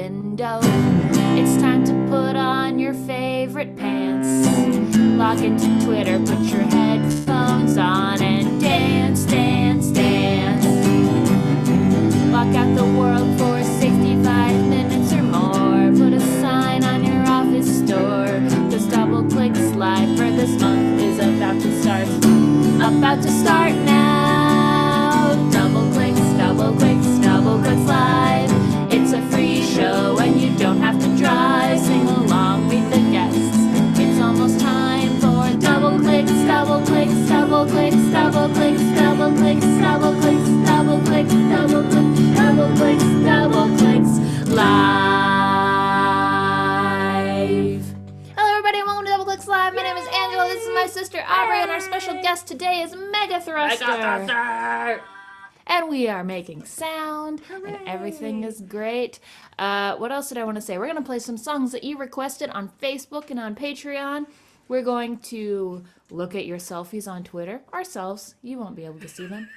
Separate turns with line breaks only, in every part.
window. It's time to put on your favorite pants. Log into Twitter, put your headphones on, and dance, dance, dance. Block out the world for 65 minutes or more. Put a sign on your office door, 'cause Doubleclicks Live for this month is about to start. About to start now. Doubleclicks, Doubleclicks, Doubleclicks Live. It's a free show and you don't have to drive. Sing along, meet the guests. It's almost time for Doubleclicks, Doubleclicks, Doubleclicks, Doubleclicks, Doubleclicks, Doubleclicks, Doubleclicks, Doubleclicks, Doubleclicks, Doubleclicks Live. Hello everybody and welcome to Doubleclicks Live. My name is Angela, this is my sister Aubrey, and our special guest today is MEGATHRUSTER. And we are making sound, and everything is great. What else did I want to say? We're going to play some songs that you requested on Facebook and on Patreon. We're going to look at your selfies on Twitter. Ourselves. You won't be able to see them.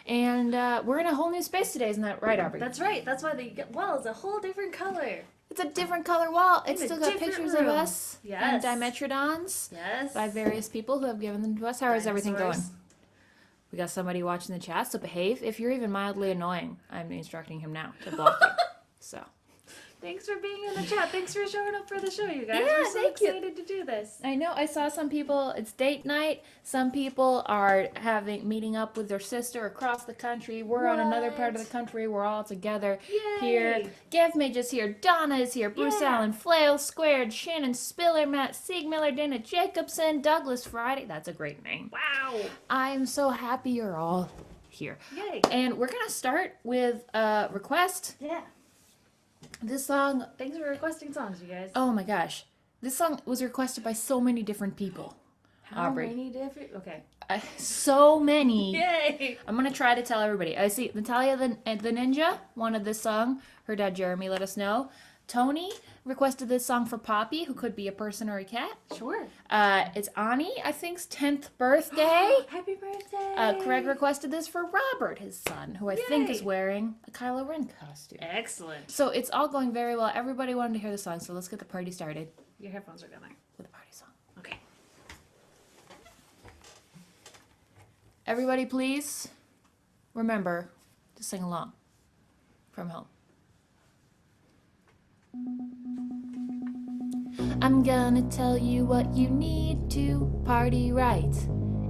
And we're in a whole new space today, isn't that right, Aubrey?
That's right. That's why the wall is a whole different color.
It's a different color wall. It's still got pictures of us and
Yes.
Dimetrodons
Yes.
by various people who have given them to us. How is everything going?
Dinosaurs.
We got somebody watching the chat, so behave. If you're even mildly annoying, I'm instructing him now to block you. So.
Thanks for being in the chat. Thanks for showing up for the show, you guys.
Yeah,
We're so
thank you.
excited to do this.
I know, I saw some people, it's date night. Some people are meeting up with their sister across the country. We're on another part of the country. We're all together here.
Yay.
Gavmage is here. Donna is here. Bruce
Yeah.
Allen, Flail Squared, Shannon Spiller, Matt Sieg Miller, Dana Jacobson, Douglas Friday. That's a great name.
Wow.
I'm so happy you're all here.
Yay.
And we're going to start with a request.
Yeah.
This song,
Thanks for requesting songs, you guys.
oh my gosh. This song was requested by so many different people.
How
Aubrey.
many different... Okay.
So many.
Yay.
I'm gonna try to tell everybody. I see Natalia the Ninja wanted this song. Her dad Jeremy let us know. Tony requested this song for Poppy, who could be a person or a cat.
Sure.
It's Ani, I think's 10th birthday.
Happy birthday.
Craig requested this for Robert, his son, who I think
Yay.
is wearing a Kylo Ren costume.
Excellent.
So it's all going very well. Everybody wanted to hear the song, so let's get the party started
Your headphones are down there.
with a party song.
Okay.
Everybody, please remember to sing along from home. I'm gonna tell you what you need to party right.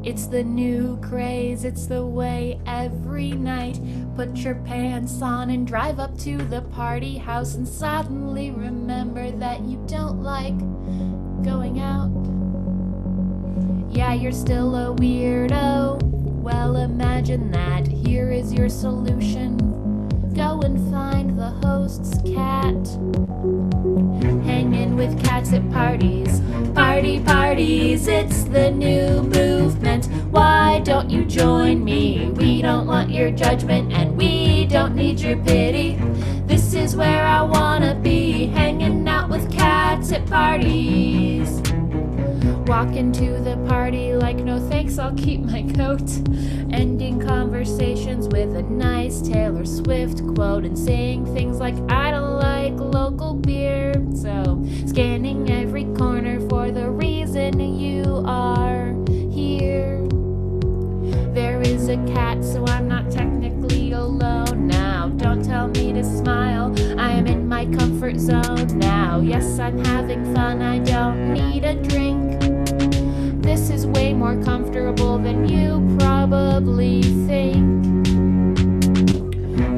It's the new craze, it's the way every night. Put your pants on and drive up to the party house and suddenly remember that you don't like going out. Yeah, you're still a weirdo. Well, imagine that. Here is your solution. Go and find the host's cat. Hanging with cats at parties. Party parties, it's the new movement. Why don't you join me? We don't want your judgment and we don't need your pity. This is where I wanna be, hanging out with cats at parties. Walk into the party like, no thanks, I'll keep my coat. Ending conversations with a nice Taylor Swift quote and saying things like, I don't like local beer. So, scanning every corner for the reason you are here. There is a cat, so I'm not technically alone now. Don't tell me to smile, I am in my comfort zone now. Yes, I'm having fun, I don't need a drink. This is way more comfortable than you probably think.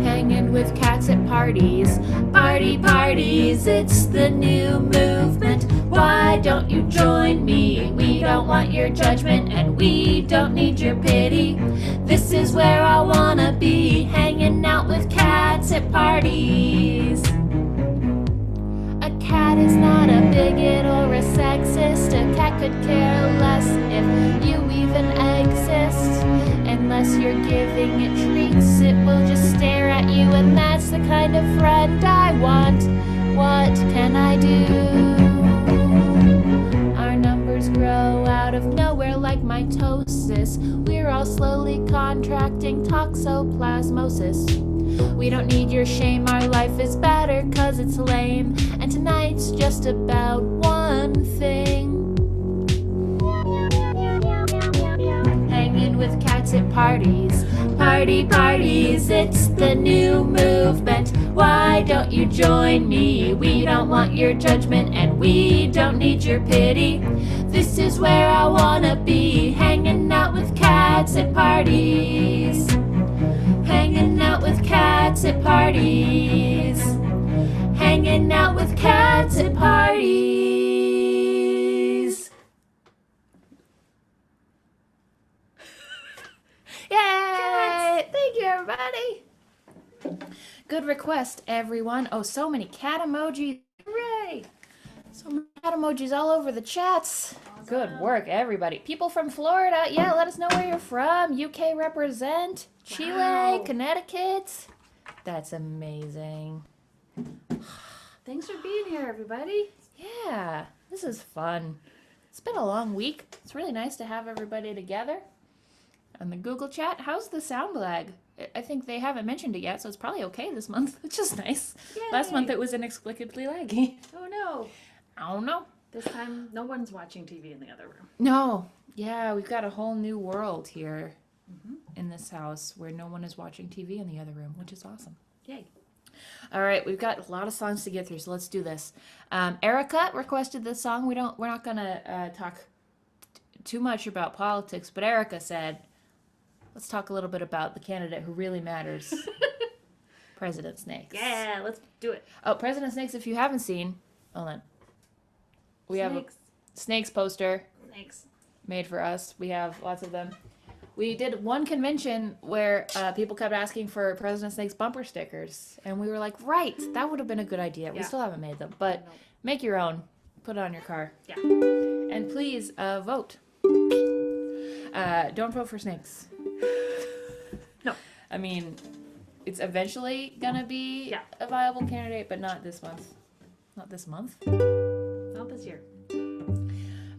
Hanging with cats at parties. Party parties, it's the new movement. Why don't you join me? We don't want your judgment and we don't need your pity. This is where I wanna be, hanging out with cats at parties. A cat is not a bigot or a sexist. A cat could care less if you even exist. Unless you're giving it treats, it will just stare at you, and that's the kind of friend I want. What can I do? Our numbers grow out of nowhere like mitosis. We're all slowly contracting toxoplasmosis. We don't need your shame, our life is better 'cause it's lame. And tonight's just about one thing. Hanging with cats at parties. Parties, it's the new movement. Why don't you join me? We don't want your judgment and we don't need your pity. This is where I wanna be, hanging out with cats at parties. Hanging out with cats at parties. Hanging out with cats at parties. Yay! Thank you, everybody. Good request, everyone. Oh, so many cat emojis. Hooray! So many cat emojis all over the chats. Awesome. Good work, everybody. People from Florida, yeah, let us know where you're from. UK represent. Chile, wow. Connecticut. That's amazing.
Thanks for being here, everybody.
Yeah, this is fun. It's been a long week. It's really nice to have everybody together. On the Google chat, how's the sound lag? I think they haven't mentioned it yet, so it's probably okay this month, which is nice. Yay. Last month it was inexplicably laggy.
Oh no.
I don't know.
This time no one's watching TV in the other room.
No. Yeah, we've got a whole new world here in this house where no one is watching TV in the other room, which is awesome.
Yay.
All right, we've got a lot of songs to get through, so let's do this. Erica requested this song. We're not gonna talk too much about politics, but Erica said, let's talk a little bit about the candidate who really matters. President Snakes.
Yeah, let's do it.
Oh, President Snakes, if you haven't seen, hold on. We have a Snakes poster.
Snakes.
Made for us. We have lots of them. We did one convention where people kept asking for President Snake's bumper stickers. And we were like, right, that would have been a good idea. Yeah. We still haven't made them. But make your own. Put it on your car.
Yeah.
And please vote. Don't vote for Snakes.
No.
I mean, it's eventually going to be a viable candidate, but not this month. Not this month?
Not this year.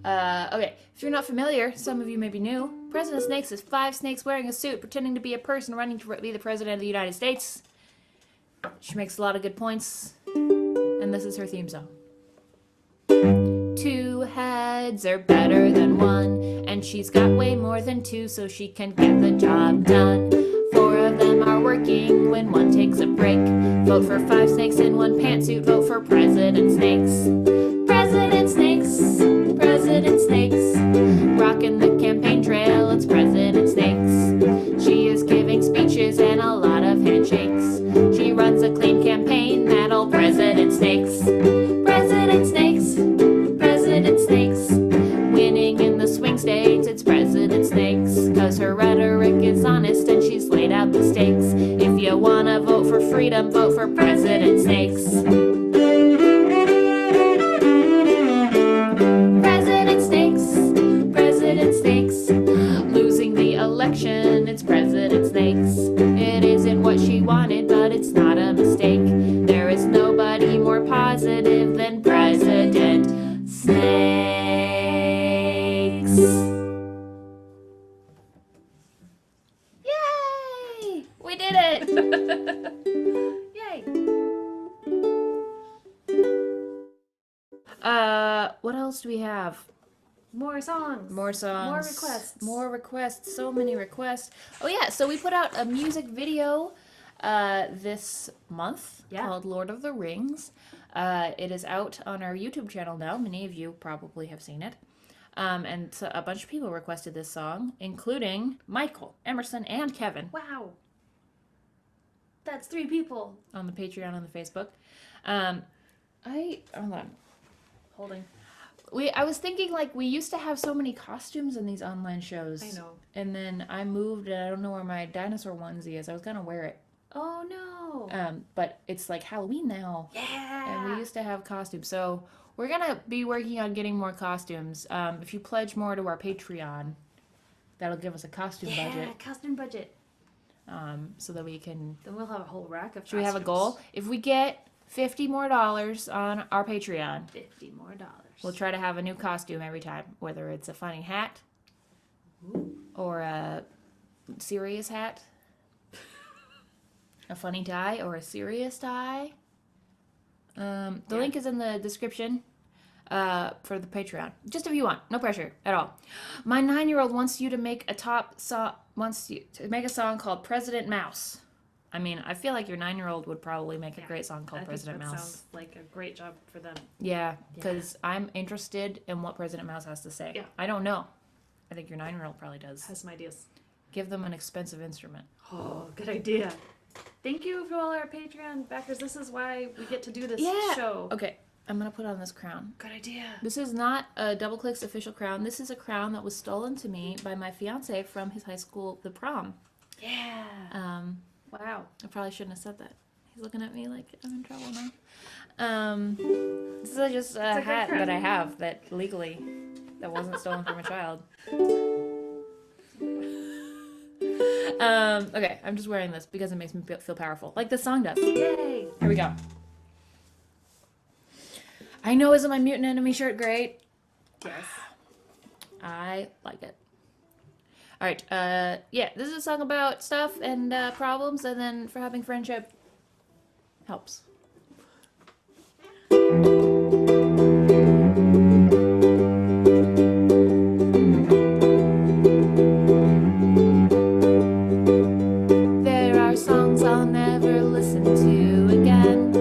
Okay, if you're not familiar, some of you may be new. President Snakes is 5 snakes wearing a suit, pretending to be a person running to be the President of the United States. She makes a lot of good points, and this is her theme song. 2 heads are better than 1, and she's got way more than 2, so she can get the job done. 4 of them are working when 1 takes a break. Vote for 5 snakes in 1 pantsuit, vote for President Snakes. President Snakes, President Snakes, rocking the campaign trail, it's President Snakes. She is giving speeches and a lot of handshakes. She runs a clean campaign that'll President Snakes. President Snakes, President Snakes, winning in the swing states, it's President Snakes. 'Cause her rhetoric is honest and she's laid out the stakes. If you wanna vote for freedom, vote for President Snakes. Election, it's President Snakes. It isn't what she wanted, but it's not a mistake. There is nobody more positive than President Snakes. Yay! We did it!
Yay!
What else do we have?
More songs.
More songs.
More requests.
More requests. So many requests. Oh yeah, so we put out a music video this month called Lord of the Rings. It is out on our YouTube channel now. Many of you probably have seen it. And so a bunch of people requested this song, including Michael, Emerson, and Kevin.
Wow. That's 3 people.
On the Patreon and the Facebook. Hold on. Holding. I was thinking, like, we used to have so many costumes in these online shows.
I know.
And then I moved, and I don't know where my dinosaur onesie is. I was going to wear it.
Oh, no.
But it's, like, Halloween now.
Yeah.
And we used to have costumes. So we're going to be working on getting more costumes. If you pledge more to our Patreon, that'll give us a costume budget.
Yeah, costume budget.
So that we can...
Then we'll have a whole rack of costumes.
Should we have a goal? If we get $50 more on our Patreon...
$50 more.
We'll try to have a new costume every time, whether it's a funny hat or a serious hat. a funny die or a serious die. The link is in the description for the Patreon. Just if you want, no pressure at all. My 9-year-old wants you to make a song called President Mouse. I mean, I feel like your 9-year-old would probably make a great song called President Mouse.
Sounds like a great job for them.
Yeah, because I'm interested in what President Mouse has to say.
Yeah.
I don't know. I think your 9-year-old probably does.
Has some ideas.
Give them an expensive instrument.
Oh, good idea. Thank you to all our Patreon backers. This is why we get to do this show.
Okay, I'm going to put on this crown.
Good idea.
This is not a Doubleclicks official crown. This is a crown that was stolen to me by my fiance from his high school, the prom.
Yeah. Wow.
I probably shouldn't have said that. He's looking at me like I'm in trouble now. This is just a hat that I have that wasn't stolen from a child. Okay, I'm just wearing this because it makes me feel powerful, like the song does.
Yay!
Here we go. I know, isn't my Mutant Enemy shirt great?
Yes.
I like it. All right, yeah, this is a song about stuff and problems, and then for having friendship helps. There are songs I'll never listen to again,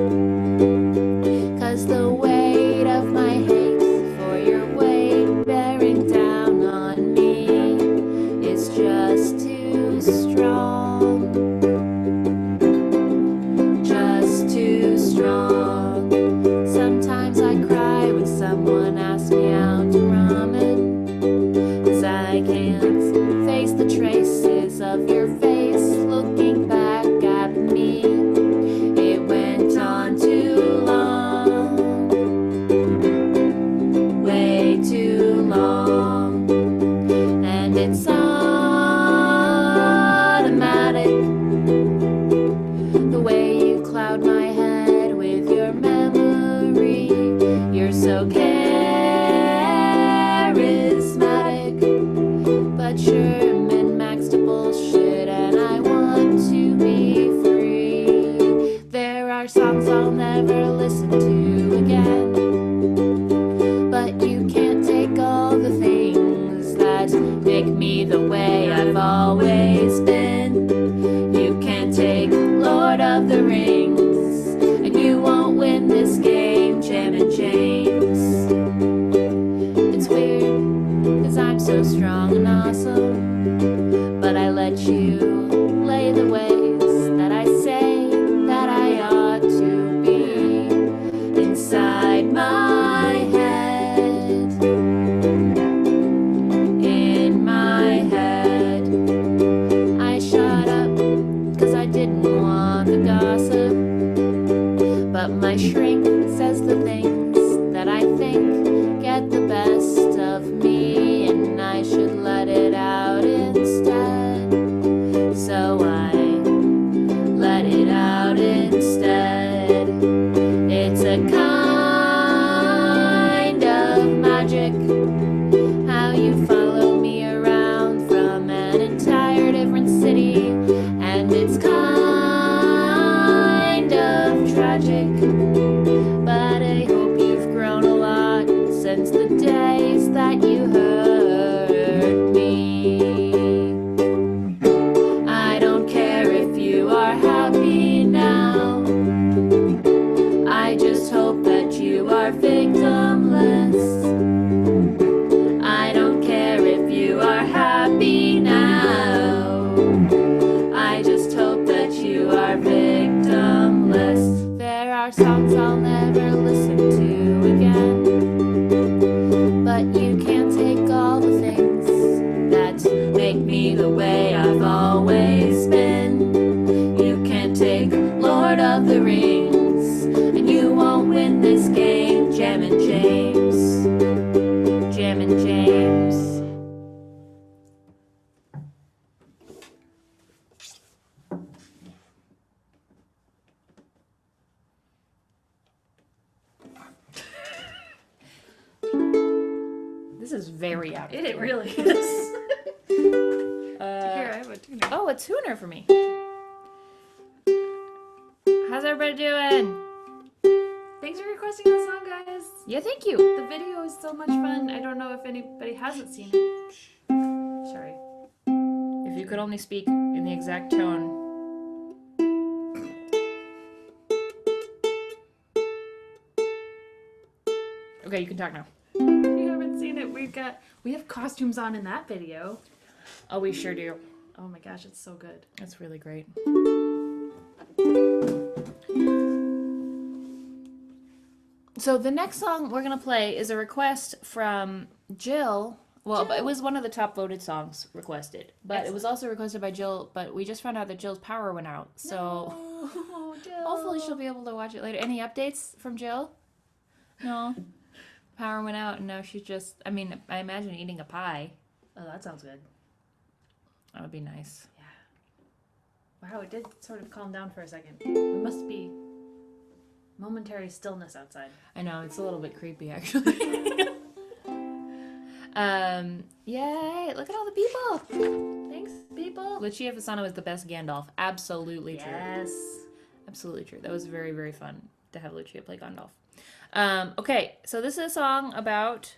'cause the weight of my hate for your weight bearing down on me is just too strong, just too strong. Sometimes I cry when someone asks me out to ramen, 'cause I can't face the traces of your face looking back at me. It went on too long, way too long, and it's automatic, the way you cloud my head with your memory. You're so charismatic, but you're min-maxed to bullshit, and I want to be free. There are songs I'll never listen to again, but you can't take all the things that make me the way I've always been. You can't take Lord of the Rings, and you won't win this game, Jam and James. It's weird, 'cause I'm so strong and awesome, but I let you lay the ways that I say that I ought to be inside my head. In my head, I shut up 'cause I didn't want the gossip, but my shrink says the things that I think get the best of me, and I should let it out instead. So I let it out instead. It's a kind of magic how you follow me around from an entire different city, and it's kind of tragic, but I hope you've grown a lot since the days that you heard me. I don't care if you are happy now, I just hope that you are victimless. I don't care if you are happy now, I just hope that you are victimless. There are songs I'll never listen to again, but you can't take all the things that make me the way I've always been. You can't take Lord of the Rings, and you won't win this game, Jam and James. Jam and James. This is very out of
It
tune.
really is. Here, I have a tuner.
Oh, a tuner for me. How's everybody doing?
Thanks for requesting the song, guys.
Yeah, thank you.
The video is so much fun. I don't know if anybody hasn't seen it. Sorry.
If you could only speak in the exact tone. Okay, you can talk now.
If you haven't seen it, we have costumes on in that video.
Oh, we sure do.
Oh my gosh, it's so good.
That's really great. So the next song we're going to play is a request from Jill. Well,
Jill.
It was one of the top voted songs requested. But
Excellent.
it was also requested by Jill, but we just found out that Jill's power went out. So
No, Jill.
hopefully she'll be able to watch it later. Any updates from Jill? No. Power went out and now she's just, I mean, I imagine eating a pie.
Oh, that sounds good.
That would be nice.
Yeah. Wow, it did sort of calm down for a second. It must be momentary stillness outside.
I know, it's a little bit creepy actually. Yay, look at all the people.
Thanks, people.
Lucia Fasano is the best Gandalf. Absolutely true.
Yes.
Absolutely true. That was very, very fun to have Lucia play Gandalf. Okay, so this is a song about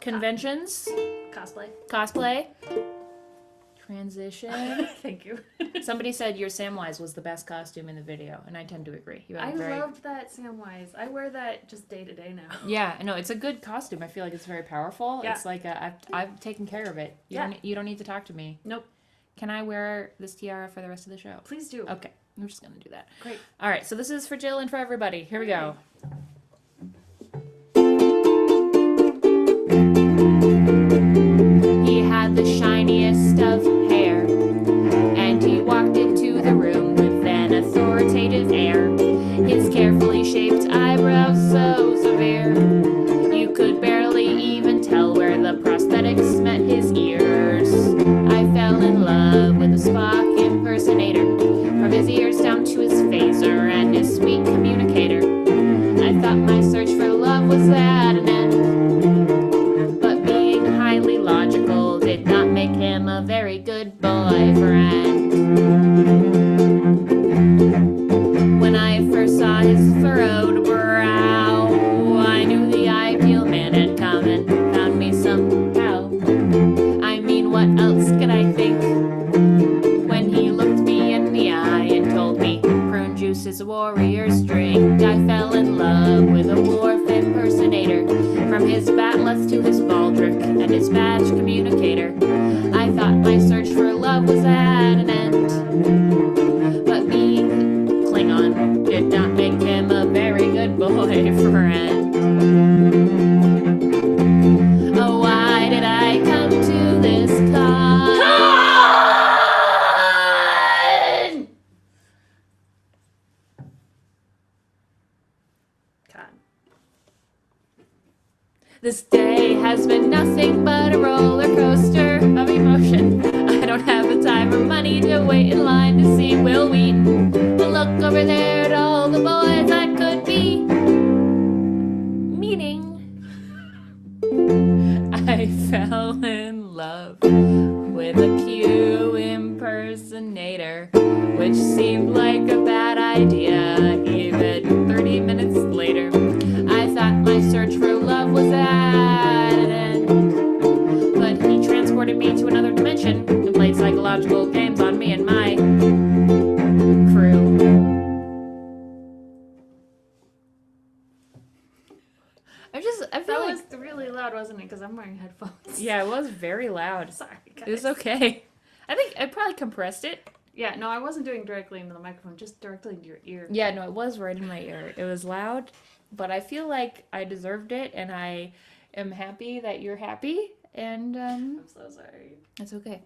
conventions,
Cosplay.
cosplay, transition.
Thank you.
Somebody said your Samwise was the best costume in the video, and I tend to agree. You
I
have very...
loved that Samwise. I wear that just day to day now.
Yeah, I know it's a good costume. I feel like it's very powerful.
Yeah.
It's like I've taken care of it. You don't need to talk to me.
Nope.
Can I wear this tiara for the rest of the show?
Please do.
Okay, I'm just gonna do that.
Great.
All right, so this is for Jill and for everybody. Here we go. He had the shiniest of hair, and he walked into the room with an authoritative air. His carefully shaped eyebrows so severe, you could barely even tell where the prosthetics met his ears. I fell in love with a Spock impersonator, from his ears down to his phaser and his sweet communicator. I thought my search for love was at an end, but being highly logical did not make him a very good boyfriend. When I first saw his furrowed brow, I knew the ideal man had come and found me somehow. I mean, what else could I think when he looked me in the eye and told me prune juice is a warrior's drink? I fell in love with a Worf impersonator, from his bat'leth to his baldric and his badge communicator. I thought my search for love was at an end, but being Klingon did not make him a very good boyfriend. Oh, why did I come to this con?
Con.
This day has been nothing but a roller coaster of emotion. I don't have the time or money to wait in line to see Will Wheaton. But look over there at all the boys I could be meeting. I fell in love with a Q impersonator, which seemed like a bad idea even 30 minutes later. I thought my search for love was at an end, but he transported me to another dimension and played psychological games on me and my crew. I feel
That
like...
was really loud, wasn't it? Because I'm wearing headphones.
Yeah, it was very loud.
Sorry, guys.
It was okay. I think I probably compressed it.
Yeah, no, I wasn't doing directly into the microphone, just directly into your ear.
Yeah, no, it was right in my ear. It was loud, but I feel like I deserved it, and I am happy that you're happy, and
I'm so sorry.
it's okay.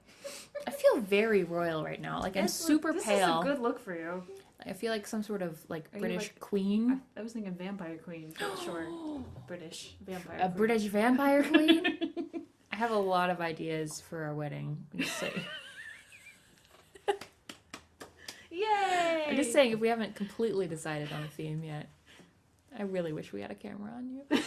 I feel very royal right now. Like, I'm super
this
pale.
This is a good look for you.
I feel like some sort of, like,
Are you,
British
like-
queen.
I was thinking vampire queen, but sure. British vampire
A
queen.
British vampire queen? I have a lot of ideas for our wedding. I'm just saying.
Yay!
I'm just saying, if we haven't completely decided on a theme yet, I really wish we had a camera on you.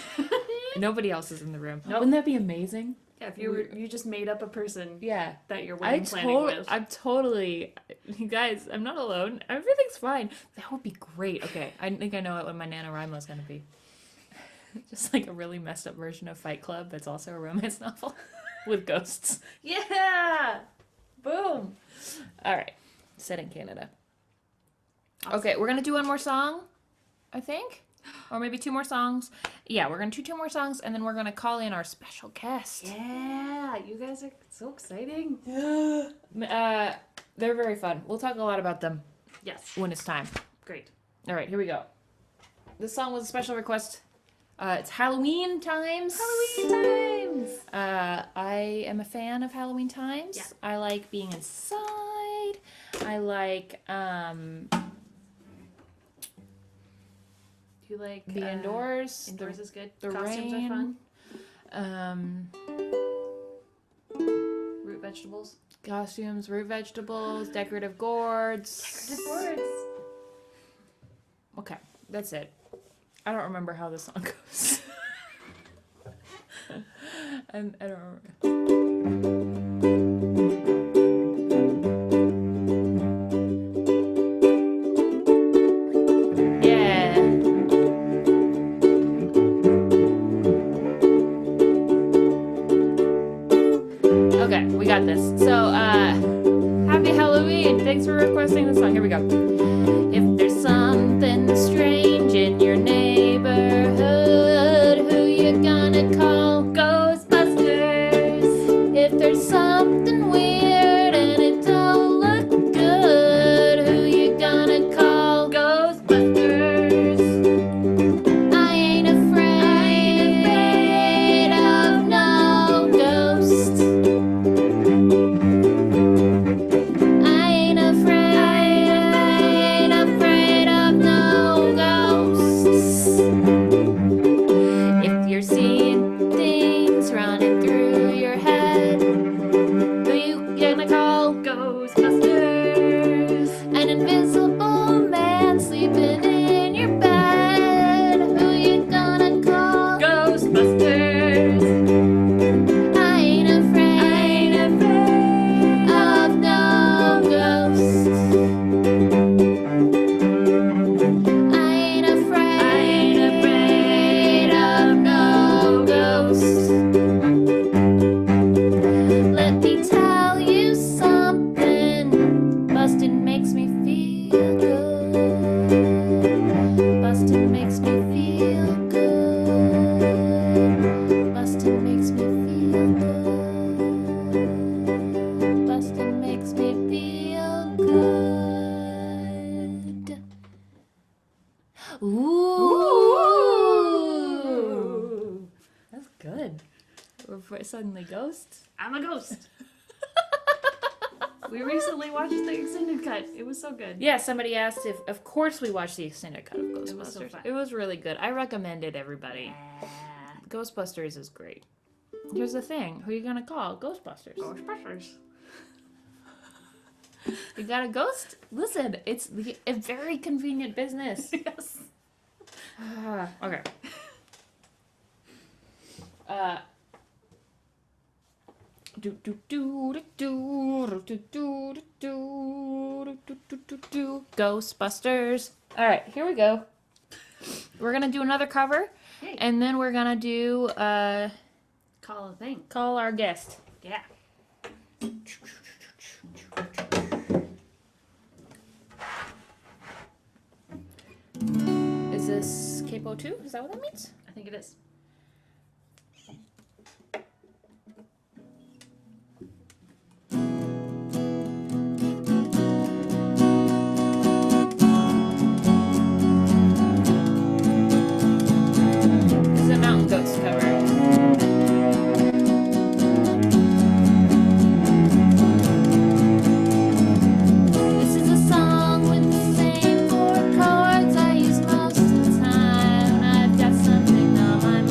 Nobody else is in the room.
Nope.
Wouldn't that be amazing?
Yeah, if you just made up a person
Yeah.
that you're wedding planning with.
I'm totally, you guys, I'm not alone. Everything's fine. That would be great. Okay, I think I know what my NaNoWriMo is going to be. Just like a really messed up version of Fight Club that's also a romance novel with ghosts.
Yeah! Boom!
All right, set in Canada.
Awesome.
Okay, we're going to do one more song, I think. Or maybe 2 more songs. Yeah, we're going to do 2 more songs, and then we're going to call in our special guest.
Yeah! You guys are so exciting.
They're very fun. We'll talk a lot about them
Yes.
when it's time.
Great.
All right, here we go. This song was a special request. It's Halloween times.
Halloween times!
I am a fan of Halloween times.
Yeah.
I like being inside. I like
Do you like
being indoors.
Indoors is good.
the
Costumes
rain.
are fun. Root vegetables.
Costumes, root vegetables, decorative gourds.
Decorative boards.
Okay, that's it. I don't remember how the song goes. I don't remember. Yeah. Okay, we got this. So, happy Halloween. Thanks for requesting the song. Here we go. If there's something strange in your neighborhood, who you gonna call? Ghostbusters. If there's something weird and it don't look good, who you gonna call? Ghostbusters. I ain't afraid of no ghost. I ain't afraid of no ghosts. If you're seeing things running through your head, who you gonna call? Ghostbusters. An invisible man sleeping in your bed, who you gonna call? Ghostbusters. I ain't afraid of no ghosts. I ain't afraid of no ghosts. Let me tell you something. Bustin' makes me feel good. Bustin' makes me feel good. Bustin' makes me feel good. Bustin' makes me feel good. Ooh. That's good. We're suddenly ghosts.
I'm a ghost. We recently watched the extended cut. It was so good.
Yeah, somebody asked if, of course, we watched the extended cut of Ghostbusters.
It was so fun.
It was really good. I recommend it, everybody. Ghostbusters is great. Here's the thing. Who are you gonna call? Ghostbusters.
Ghostbusters.
You got a ghost? Listen, it's a very convenient business.
Yes.
Okay. Ghostbusters. All right, here we go. We're gonna do another cover,
Hey.
and then we're gonna do
Call a thing.
call our guest.
Yeah.
Is this Capo 2? Is that what that means?
I think it is.
This is a Mountain Goats cover. This is a song with the same 4 chords I use most of the time. I've got something on my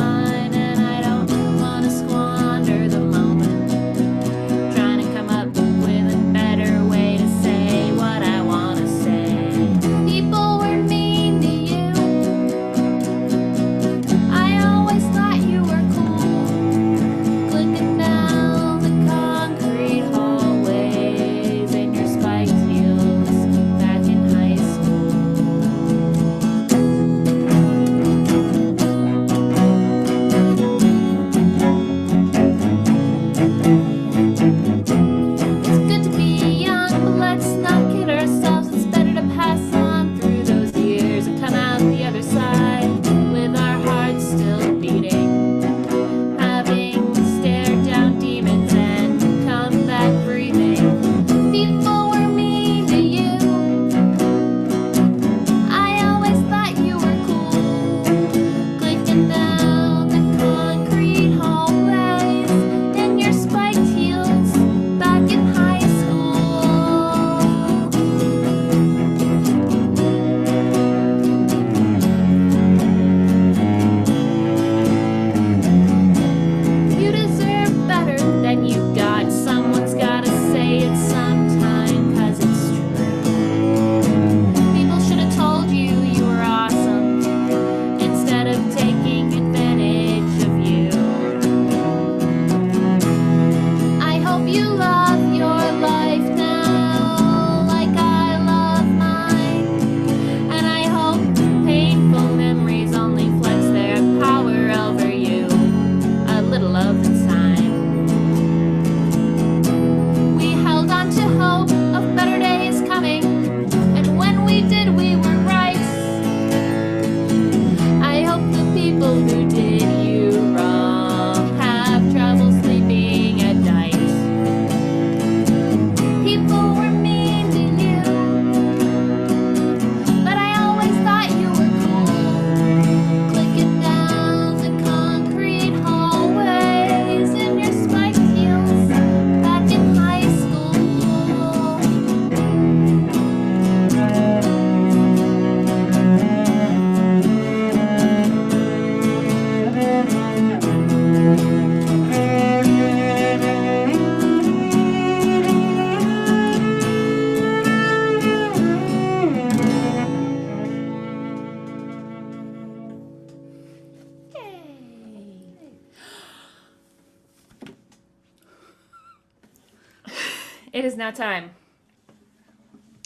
now time.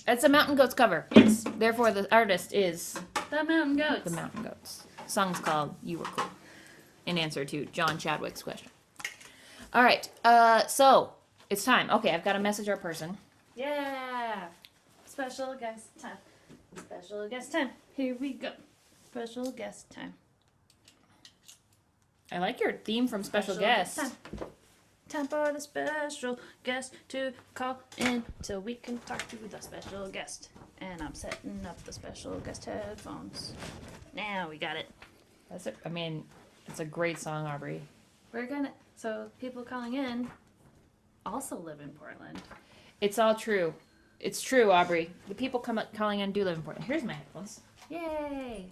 It's a Mountain Goats cover. Yes. Therefore, the artist is
The Mountain Goats.
the Mountain Goats. The song's called "You Were Cool," in answer to John Chadwick's question. All right. So it's time. Okay, I've got to message our person.
Yeah. Special guest time. Special guest time. Here we go. Special guest time.
I like your theme from Special Guest.
Time. Time for the special guest to call in so we can talk to the special guest. And I'm setting up the special guest headphones. Now we got it.
It's a great song, Aubrey.
So people calling in also live in Portland.
It's all true. It's true, Aubrey. The people calling in do live in Portland. Here's my headphones.
Yay!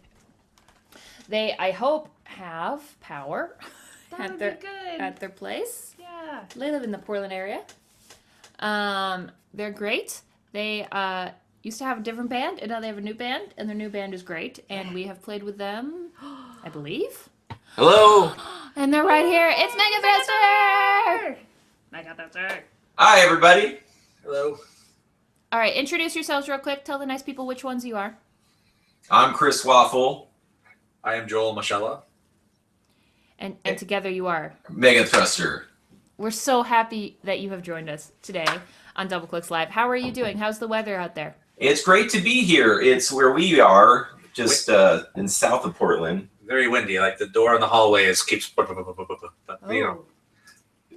They, I hope, have power
That would be good.
at their place.
Yeah.
They live in the Portland area. They're great. They used to have a different band, and now they have a new band, and their new band is great. And we have played with them, I believe.
Hello.
And they're right here. It's MEGATHRUSTER!
MEGATHRUSTER.
Hi, everybody. Hello.
All right, introduce yourselves real quick. Tell the nice people which ones you are.
I'm Chris Waffle.
I am Joel Machella.
And together you are.
MEGATHRUSTER.
We're so happy that you have joined us today on Doubleclicks Live. How are you doing? How's the weather out there?
It's great to be here. It's where we are, just in south of Portland.
Very windy. Like the door in the hallway keeps. But, you know,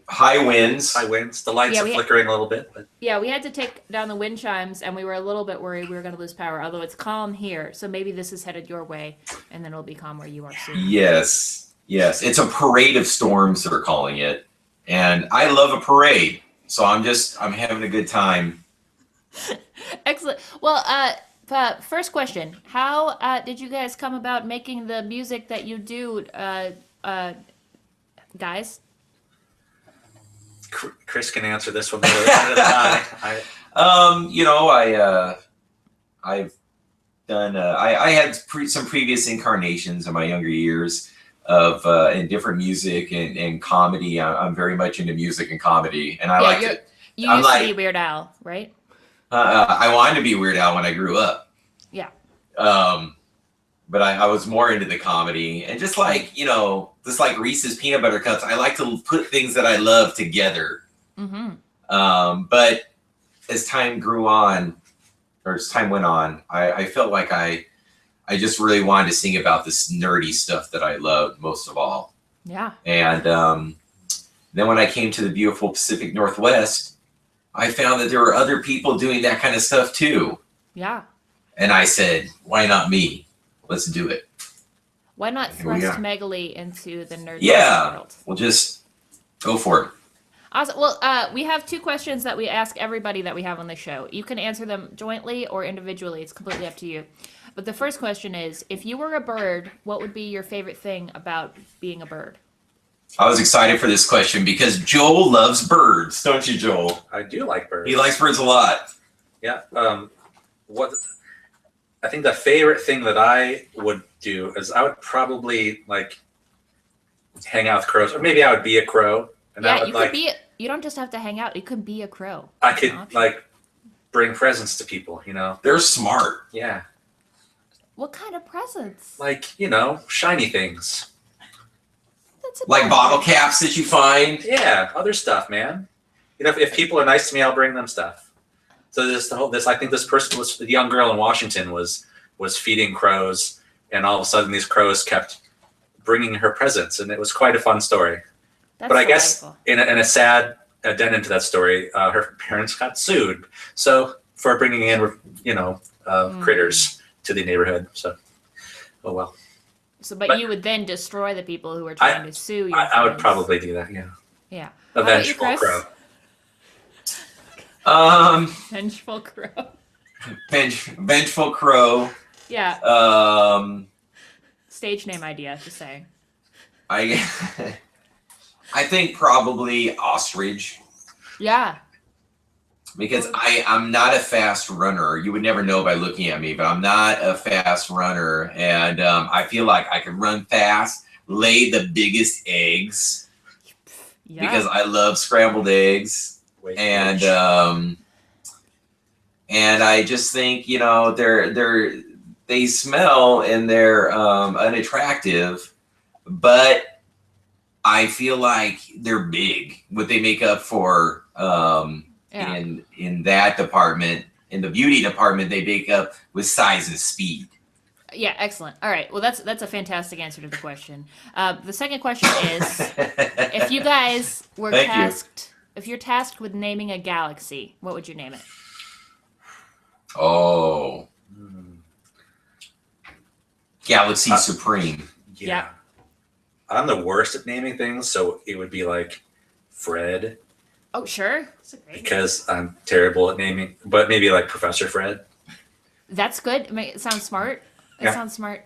High winds.
high winds. The lights are flickering a little bit. But
Yeah, we had to take down the wind chimes, and we were a little bit worried we were going to lose power, although it's calm here. So maybe this is headed your way, and then it'll be calm where you are soon.
Yes. Yes. It's a parade of storms, they're calling it. And I love a parade. So I'm having a good time.
Excellent. Well, first question. How did you guys come about making the music that you do, guys?
Chris can answer this one better than I.
I've done. I had some previous incarnations in my younger years of in different music and comedy. I'm very much into music and comedy, and I like it.
You used to be Weird Al, right?
I wanted to be Weird Al when I grew up.
Yeah.
But I was more into the comedy, and just like Reese's peanut butter cups, I like to put things that I love together.
Mm-hmm.
But as time grew on, or as time went on, I felt like I just really wanted to sing about this nerdy stuff that I loved most of all.
Yeah.
And then when I came to the beautiful Pacific Northwest, I found that there were other people doing that kind of stuff too.
Yeah.
And I said, why not me? Let's do it.
Why not thrust Megaly into the nerd world?
We'll just go for it.
Awesome. Well, we have two questions that we ask everybody that we have on the show. You can answer them jointly or individually. It's completely up to you. But the first question is, if you were a bird, what would be your favorite thing about being a bird?
I was excited for this question because Joel loves birds, don't you, Joel?
I do like birds.
He likes birds a lot.
Yeah. I think the favorite thing that I would do is I would probably like hang out with crows, or maybe I would be a crow. And
Yeah, you could be. You don't just have to hang out. You could be a crow.
I could like bring presents to people.
They're smart.
Yeah.
What kind of presents?
Like shiny things.
Like bottle caps that you find.
Yeah, other stuff, man. If people are nice to me, I'll bring them stuff. So I think this person was the young girl in Washington was feeding crows, and all of a sudden these crows kept bringing her presents, and it was quite a fun story.
That's
but I guess in a sad addendum to that story, her parents got sued. So for bringing in critters to the neighborhood. So, oh well.
So, but you would then destroy the people who were trying to sue you.
I would probably do that. Yeah.
Yeah.
A vengeful crow.
Vengeful crow.
Vengeful crow.
Yeah. Stage name idea, just saying.
I think probably ostrich.
Yeah.
Because I'm not a fast runner. You would never know by looking at me, but I'm not a fast runner. And I feel like I can run fast, lay the biggest eggs. Yeah. Because I love scrambled eggs. And and I just think, you know, they smell and they're unattractive, but I feel like they're big. What they make up for in that department, in the beauty department, they make up with size and speed.
Yeah, excellent. All right. Well, that's a fantastic answer to the question. The second question is, if you guys were if you're tasked with naming a galaxy, what would you name it?
Oh, Galaxy Supreme.
Yeah.
I'm the worst at naming things, so it would be like Fred.
Oh, sure. That's a great
because I'm terrible at naming, but maybe like Professor Fred.
That's good. It sounds smart. It sounds smart.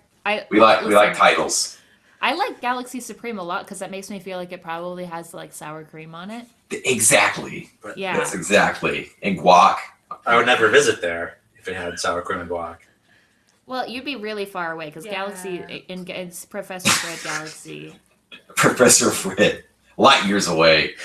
We like titles.
I like Galaxy Supreme a lot because that makes me feel like it probably has like sour cream on it.
Exactly.
Yeah.
That's exactly. And guac.
I would never visit there if it had sour cream and guac.
Well, you'd be really far away because Galaxy it's Professor Fred Galaxy.
Professor Fred, light years away.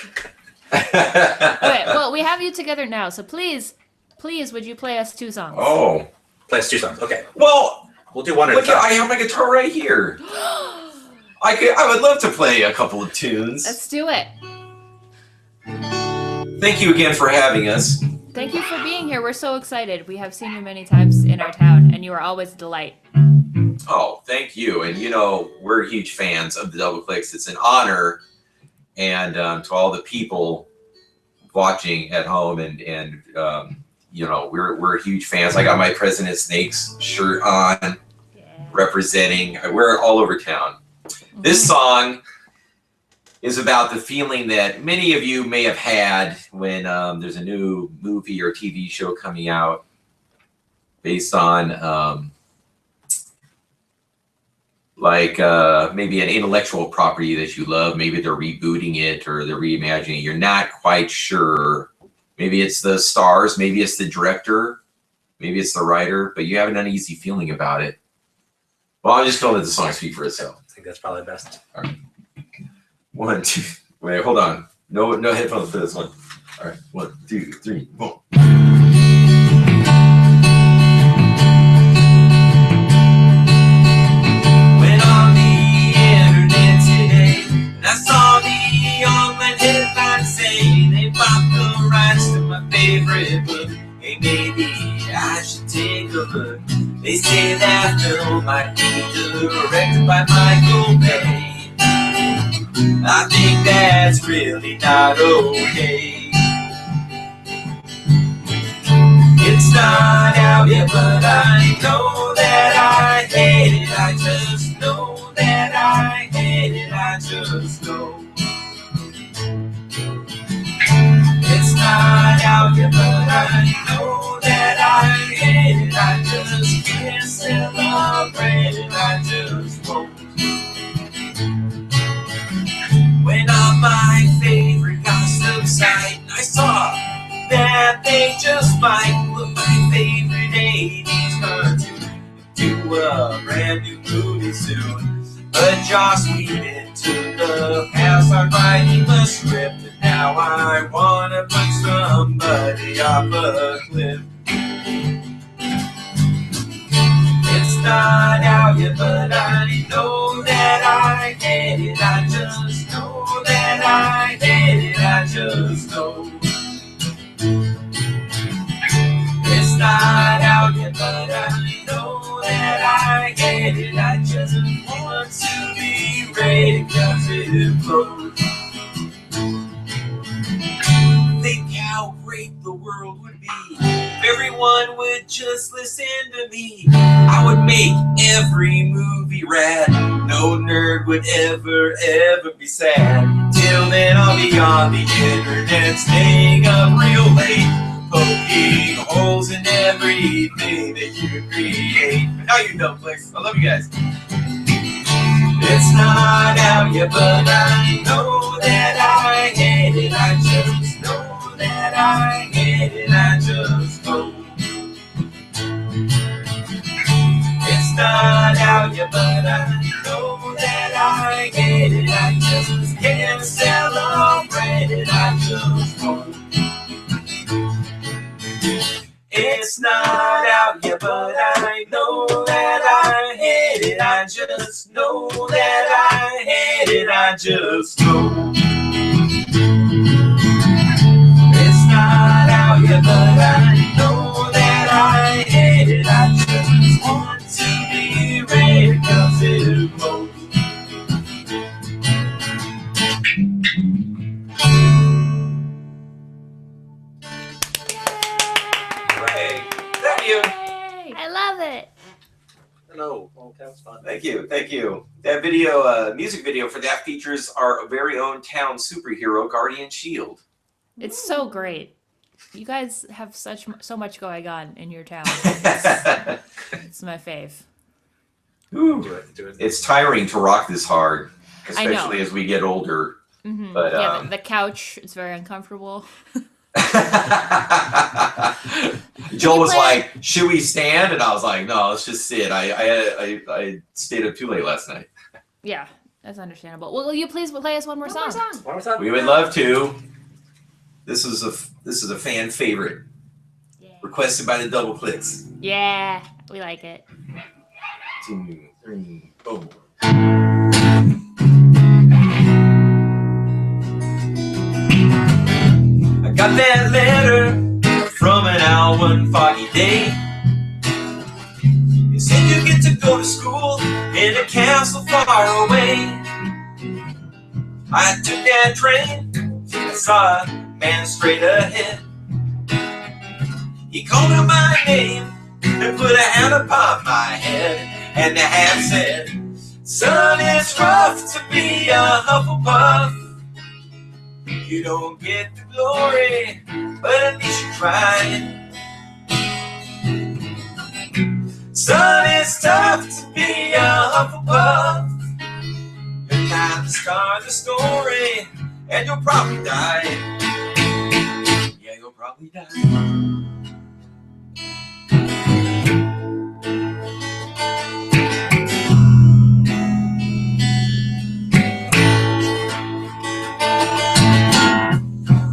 Okay, well, we have you together now, so please, would you play us 2 songs?
Oh.
Play us 2 songs. Okay.
Well,
we'll do one at a
look,
time.
I have my guitar right here. I would love to play a couple of tunes.
Let's do it.
Thank you again for having us.
Thank you for being here. We're so excited. We have seen you many times in our town, and you are always a delight.
Oh, thank you. And, you know, we're huge fans of the Doubleclicks. It's an honor. And to all the people watching at home and you know, we're huge fans. I got my President Snakes shirt on, representing. I wear it all over town. This song is about the feeling that many of you may have had when there's a new movie or TV show coming out based on maybe an intellectual property that you love. Maybe they're rebooting it or they're reimagining it. You're not quite sure. Maybe it's the stars, maybe it's the director, maybe it's the writer, but you have an uneasy feeling about it. Well, I'm just going to let the song speak for itself.
I think that's probably best.
All right. 1, 2. Wait, hold on. No headphones for this one. All right. 1, 2, 3, 4. Went on the internet today, and I saw the online headline saying they bought the rights to my favorite book. Hey, maybe I should take a look. They say that film might be directed by Michael Bay. I think that's really not okay. It's not out yet, but I know that I hate it. I just know that I hate it. I just know. It's not out yet, but I know that I hate it. I just can't celebrate it. I just won't. When on my favorite gossip site, I saw that they just might put my favorite 80s cartoon into a brand new movie soon. But Joss Whedon took the pass on writing the script, and now I wanna put somebody off a cliff. It's not out yet, but I know that I hate it. I just know that I hate it. I just know. It's not out yet, but I know that I hate it. I just want to be rated cause it blows. Think how great the world would be if everyone would just listen to me. I would make every movie rad. No nerd would ever be sad. Till then I'll be on the internet, staying up real late, poking holes in everything that you create. But now you know, Doubleclicks. I love you guys. It's not out yet, but I know that I hate it. I just know that I hate it. I just know. It's not out yet, but I know that I hate it. I just can't celebrate it. I just won't. It's not out yet, but I know that I hate it. I just know that I hate it. I just know. It's not out yet, but I know that I hate it. I just want to be ready, 'cause it blows. Thank you.
I love it.
No, well, that was fun.
Thank you. That video, music video for that features our very own town superhero, Guardian Shield.
It's so great. You guys have so much going on in your town. It's my fave.
Ooh.
Do it.
It's tiring to rock this hard,
I know.
especially as we get older.
Mm-hmm.
But
yeah, the couch is very uncomfortable.
Joel was like, "Should we stand?" And I was like, "No, let's just sit." I stayed up too late last night.
Yeah, that's understandable. Well, will you please play us one more song?
One more time.
We would love to. This is a fan favorite, requested by the Doubleclicks.
Yeah, we like it.
2, 3, boom. I got that letter from an out one foggy day. You said you get to go to school in a castle far away. I took that train, I saw a man straight ahead. He called out my name and put a hand upon my head, and the hand said, "Son, it's rough to be a Hufflepuff. You don't get the glory, but at least you tried. Son, it's tough to be a Hufflepuff. You're not the star of the story, and you'll probably die. Yeah, you'll probably die."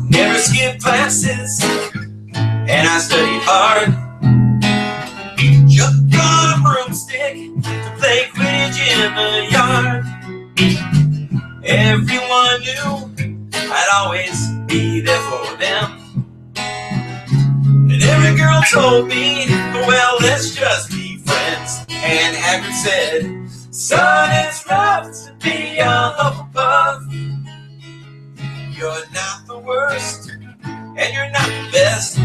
Never skipped classes, and I studied hard. Jumped on a broomstick to play Quidditch in the yard. Everyone knew I'd always be there for them. And every girl told me, well, let's just be friends. And Hagrid said, "Son, it's rough to be a Hufflepuff. You're not the worst, and you're not the best.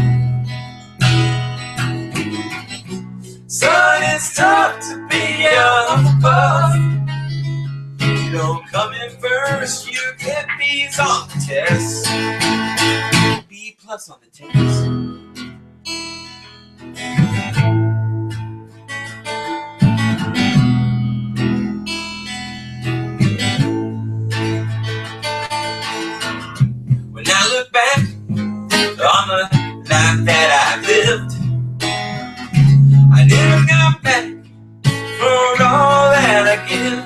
Son, it's tough to be a Hufflepuff. You don't come in first, you get B's on the test. B+ on the test." When I look back on the life that I've lived, I never got back for all that I give.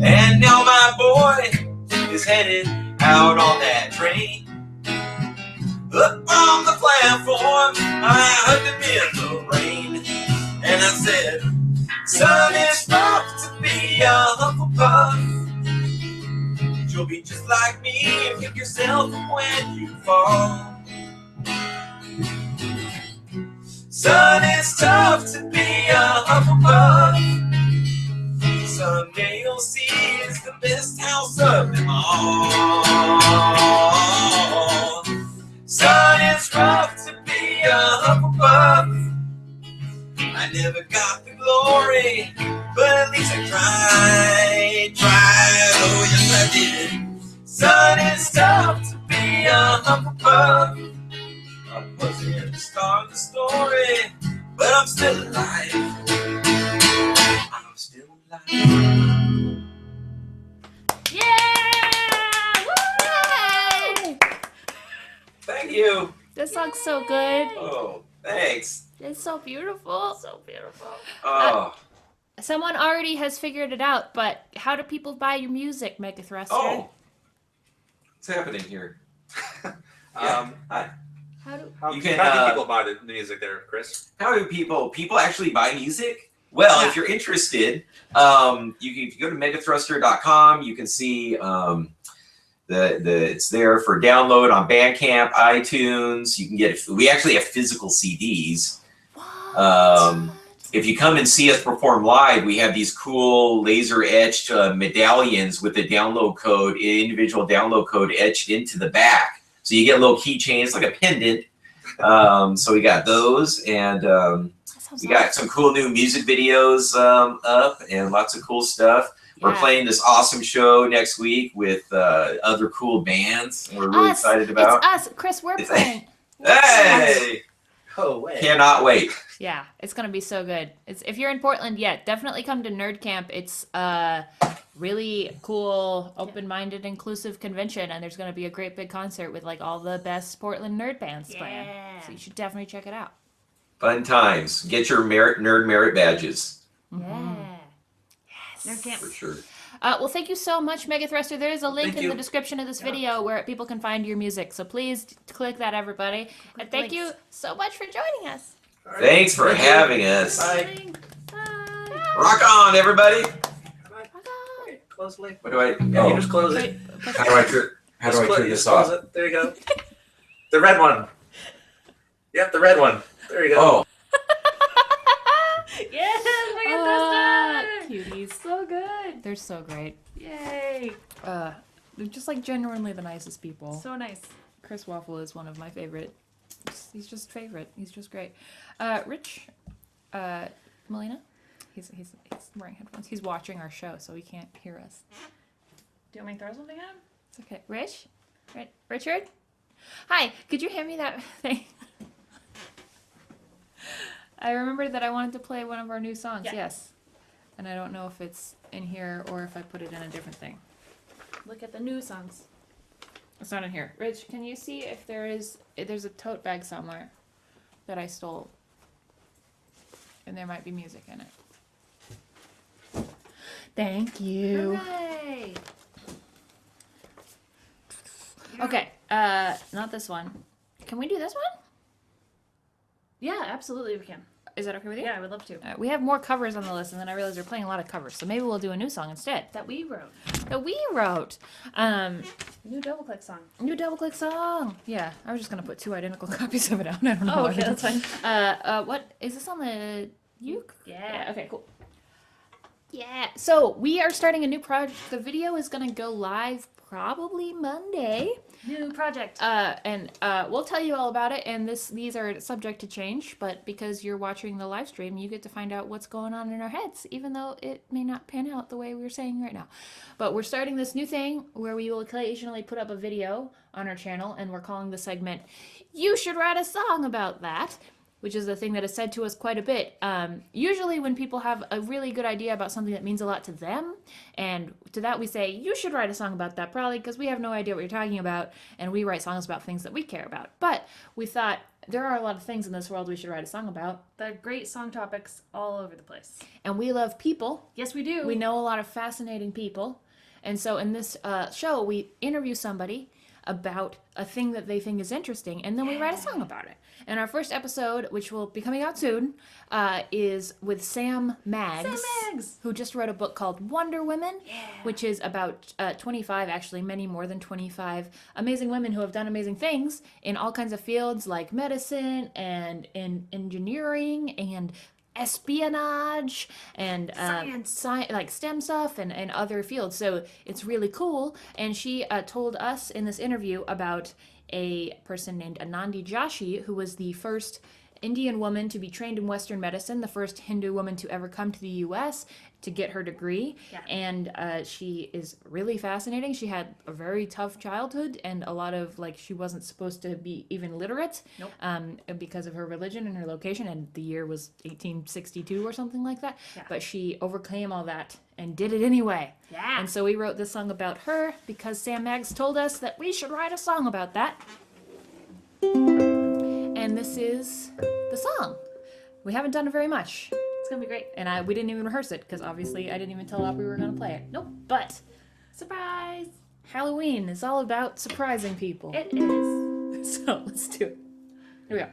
And now my boy is headed out on that train. Up on the platform, I hugged him in the rain. And I said, "Son, it's rough to be a Hufflepuff. You'll be just like me and pick yourself up when you fall. Son, it's tough to be a Hufflepuff. Someday you'll see it's the best house of them all. Son, it's rough to be a Hufflepuff. I never got the glory, but at least I tried, oh yes I did. Son, it's tough to be a Hufflepuff. I wasn't the star of the story, but I'm still alive. I'm still alive.
Yeah! Woo!
Thank you.
This song's so good.
Oh, thanks.
It's so beautiful. So beautiful.
Oh.
Someone already has figured it out, but how do people buy your music, MEGATHRUSTER?
Oh. What's happening here? Yeah. Hi.
How
You
can
can,
people buy the music there, Chris?
How do people actually buy music? Well,
Yeah.
if you're interested, if you go to megathruster.com, you can see it's there for download on Bandcamp, iTunes. You can we actually have physical CDs. If you come and see us perform live, we have these cool laser etched medallions with the individual download code etched into the back. So you get little keychains, like a pendant. So we got those, and we got some cool new music videos up, and lots of cool stuff. We're playing this awesome show next week with other cool bands, and we're really excited about.
It's us, Chris. We're playing.
Hey!
Oh wait!
Cannot wait.
Yeah, it's gonna be so good. If you're in Portland, definitely come to Nerd Camp. It's a really cool, open-minded, inclusive convention, and there's gonna be a great big concert with like all the best Portland nerd bands playing. So you should definitely check it out.
Fun times. Get your nerd merit badges.
Yeah.
Yes.
Nerd Camp.
For sure.
Well, thank you so much, Megathruster. There is a link
Thank
in
you.
the description of this video where people can find your music. So please click that, everybody. And thank you so much for joining us.
Thanks for having us.
Bye.
Rock on, everybody.
Okay, close the link.
What do I?
Yeah, you just close it.
How do I turn this off?
It. There you go. The red one. Yep, the red one. There you go.
Oh,
Yes, Megathruster!
Cuties.
So good.
They're so great.
Yay.
They're just like genuinely the nicest people.
So nice.
Chris Waffle is one of my favorite. He's just favorite. He's just great. Rich, Melina, he's wearing headphones. He's watching our show, so he can't hear us.
Do you want me to throw something at him?
It's okay. Richard? Hi, could you hand me that thing? I remembered that I wanted to play one of our new songs, yes. And I don't know if it's in here or if I put it in a different thing.
Look at the new songs.
It's not in here. Rich, can you see if there's a tote bag somewhere that I stole? And there might be music in it. Thank you.
Hooray!
Okay, not this one. Can we do this one?
Yeah, absolutely we can.
Is that okay with you?
Yeah, I would love to.
We have more covers on the list, and then I realized we're playing a lot of covers, so maybe we'll do a new song instead.
That we wrote.
That we wrote.
New Doubleclick song.
New Doubleclick song. Yeah, I was just gonna put 2 identical copies of it out. I don't know.
Oh,
why
okay,
I did.
that's fine.
What is this on the uke?
Yeah.
Okay, cool. Yeah. So we are starting a new project. The video is gonna go live probably Monday.
New project.
And we'll tell you all about it. And these are subject to change, but because you're watching the live stream, you get to find out what's going on in our heads, even though it may not pan out the way we're saying right now. But we're starting this new thing where we will occasionally put up a video on our channel, and we're calling the segment "You Should Write a Song About That," which is a thing that is said to us quite a bit. Usually when people have a really good idea about something that means a lot to them, and to that we say, you should write a song about that, probably because we have no idea what you're talking about, and we write songs about things that we care about. But we thought, there are a lot of things in this world we should write a song about.
They're great song topics all over the place.
And we love people.
Yes, we do.
We know a lot of fascinating people. And so in this show, we interview somebody about a thing that they think is interesting, and then we write a song about it. And our first episode, which will be coming out soon, is with Sam Maggs, who just wrote a book called Wonder Women, which is about 25, actually many more than 25, amazing women who have done amazing things in all kinds of fields like medicine and in engineering and espionage and like STEM stuff and other fields. So it's really cool. And she told us in this interview about a person named Anandi Joshi, who was the first Indian woman to be trained in Western medicine, the first Hindu woman to ever come to the U.S. to get her degree.
Yeah.
And she is really fascinating. She had a very tough childhood and a lot of, like, she wasn't supposed to be even literate.
Nope.
Because of her religion and her location, and the year was 1862 or something like that.
Yeah.
But she overcame all that and did it anyway.
Yeah.
And so we wrote this song about her because Sam Maggs told us that we should write a song about that. And this is the song. We haven't done it very much.
It's gonna be great.
And we didn't even rehearse it because obviously I didn't even tell Aubrey we were going to play it.
Nope.
But
Surprise!
Halloween is all about surprising people.
It is.
So let's do it. Here we go.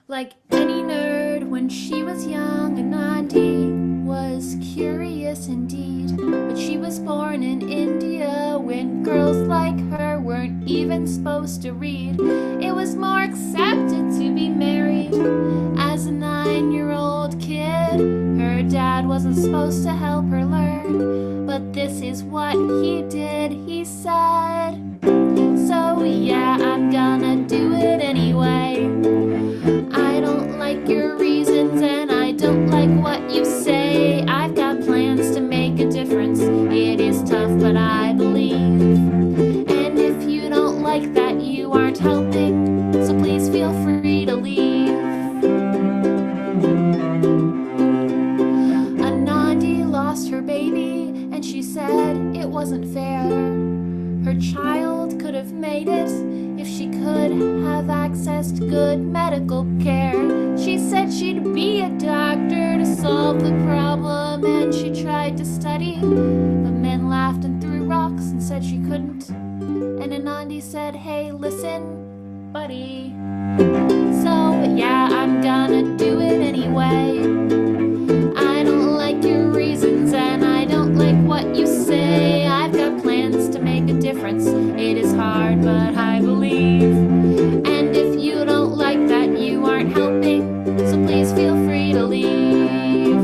Like any nerd when she was young, Anandi was curious indeed. But she was born in India when girls like her weren't even supposed to read. It was more accepted to be married as a 9-year-old kid. Her dad wasn't supposed to help her learn, but this is what he did. He said, so yeah, I'm gonna do it anyway. I don't like your reasons and I don't like what you say. I've got plans to make a difference. It is tough, but I believe. And if you don't like that, you aren't helping. So please feel free to leave. Anandi lost her baby and she said it wasn't fair. Her child could have made it if she could have accessed good medical care. She said she'd be a doctor to solve the problem, and she tried to study, but men laughed and threw rocks and said she couldn't. And Anandi said, hey, listen, buddy. So yeah, I'm gonna do it anyway. I don't like your reasons and I don't like what you say. I've got plans to make a difference. It is hard, but I believe. And if you don't like that, you aren't helping. So please feel free to leave.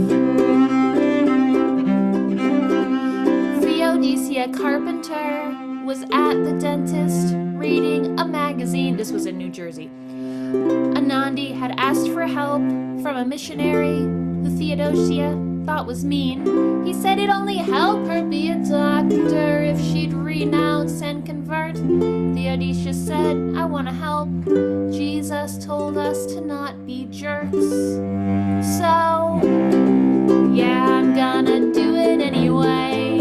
Theodosia Carpenter was at the dentist reading a magazine. This was in New Jersey. Anandi had asked for help from a missionary who Theodosia thought was mean. He said it'd only help her be a doctor if she'd renounce and convert. Theodosia said, I want to help. Jesus told us to not be jerks. So, yeah, I'm gonna do it anyway.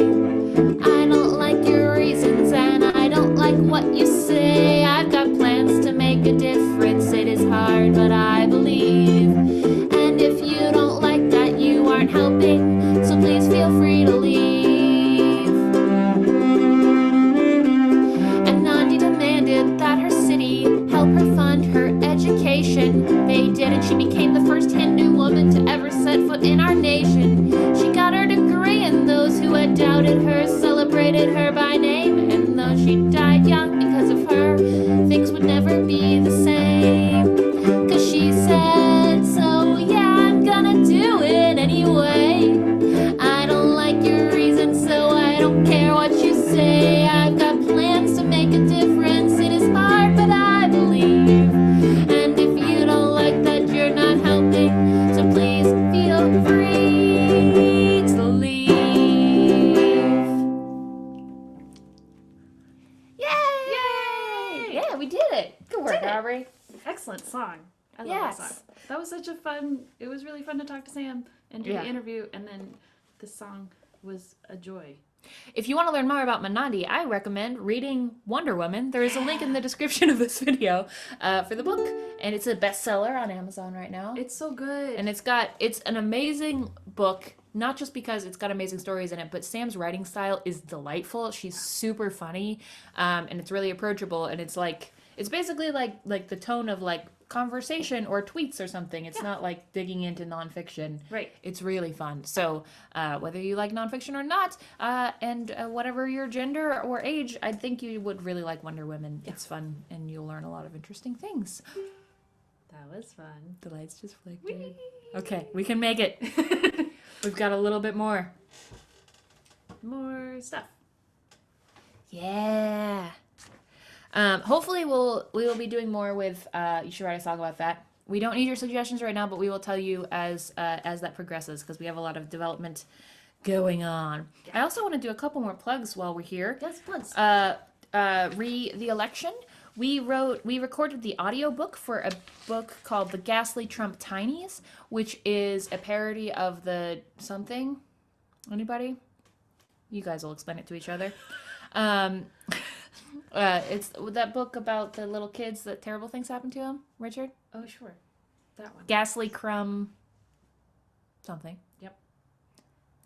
I don't like your reasons and I don't like what you say. I've got plans to make a difference. It is hard, but I believe. And if you don't like that, you aren't helping. So please feel free to leave. And Nandi demanded that her city help her fund her education. They did, and she became the first Hindu woman to ever set foot in our nation. She got her degree, and those who had doubted her celebrated her by name. And though she died young because of her, things would never be the same. 'Cause she said, so yeah, I'm gonna do it anyway. I don't like your reasons, so I don't care what you say. I've got plans to make a difference. It is hard, but I believe. And if you don't like that, you're not helping. So please feel free to leave. Yay! Yeah, we did it. Good work, Aubrey.
Excellent song. I love
Yes.
that song. That was such a fun, it was really fun to talk to Sam and do
Yeah.
the interview, and then the song was a joy.
If you want to learn more about Anandi, I recommend reading Wonder Woman. There is a link in the description of this video for the book, and it's a bestseller on Amazon right now.
It's so good.
And it's an amazing book, not just because it's got amazing stories in it, but Sam's writing style is delightful. She's super funny, and it's really approachable, and it's basically like the tone of like conversation or tweets or something. It's not like digging into nonfiction.
Right.
It's really fun. So whether you like nonfiction or not, and whatever your gender or age, I think you would really like Wonder Woman. It's fun, and you'll learn a lot of interesting things.
That was fun.
The lights just flicked. Okay, we can make it. We've got a little bit more.
More stuff.
Yeah. Hopefully we will be doing more with You Should Write a Song About That. We don't need your suggestions right now, but we will tell you as that progresses, because we have a lot of development going on. Yeah. I also want to do a couple more plugs while we're here.
Yes, plugs.
The election. We recorded the audiobook for a book called The Ghastly Trump Tinies, which is a parody of the something. Anybody? You guys will explain it to each other. It's that book about the little kids that terrible things happen to them. Richard?
Oh, sure. That one.
Ghastly Crumb something.
Yep.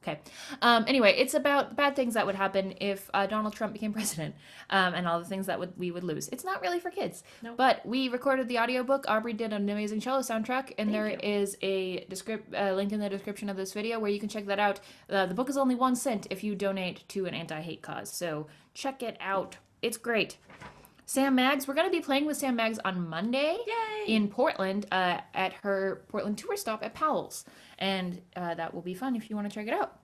Okay. Anyway, it's about bad things that would happen if Donald Trump became president, and all the things that we would lose. It's not really for kids.
Nope.
But we recorded the audiobook. Aubrey did an amazing cello soundtrack, and there is a link in the description of this video where you can check that out. The book is only 1 cent if you donate to an anti-hate cause. So check it out. It's great. Sam Maggs, we're going to be playing with Sam Maggs on Monday in Portland at her Portland tour stop at Powell's. And that will be fun if you want to check it out.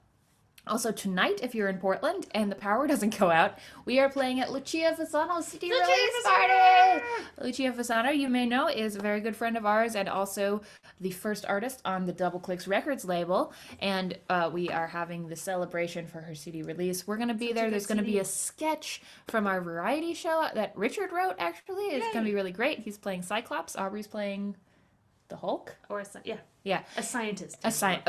Also, tonight, if you're in Portland and the power doesn't go out, we are playing at Lucia Fasano's CD release party! Lucia Fasano, you may know, is a very good friend of ours and also the first artist on the Doubleclicks Records label. And we are having the celebration for her CD release. We're going to be there. There's going to be a sketch from our variety show that Richard wrote, actually. It's going to be really great. He's playing Cyclops. Aubrey's playing the Hulk?
Or
Yeah.
a scientist.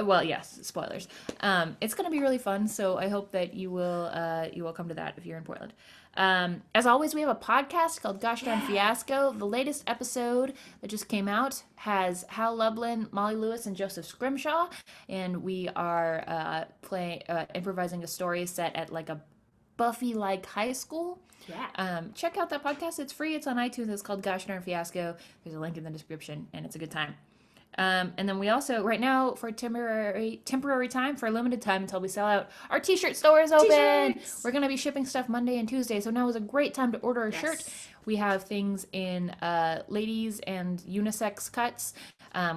Well, yes, spoilers. It's going to be really fun, so I hope that you will come to that if you're in Portland. As always, we have a podcast called Gosh Darn Fiasco. The latest episode that just came out has Hal Lublin, Molly Lewis, and Joseph Scrimshaw, and we are improvising a story set at like a Buffy-like high school.
Yeah.
Check out that podcast. It's free. It's on iTunes. It's called Gosh Darn Fiasco. There's a link in the description, and it's a good time. And then we also, right now, for temporary time, for a limited time until we sell out, our t-shirt store is open.
T-shirts!
We're going to be shipping stuff Monday and Tuesday, so now is a great time to order a shirt. We have things in ladies and unisex cuts.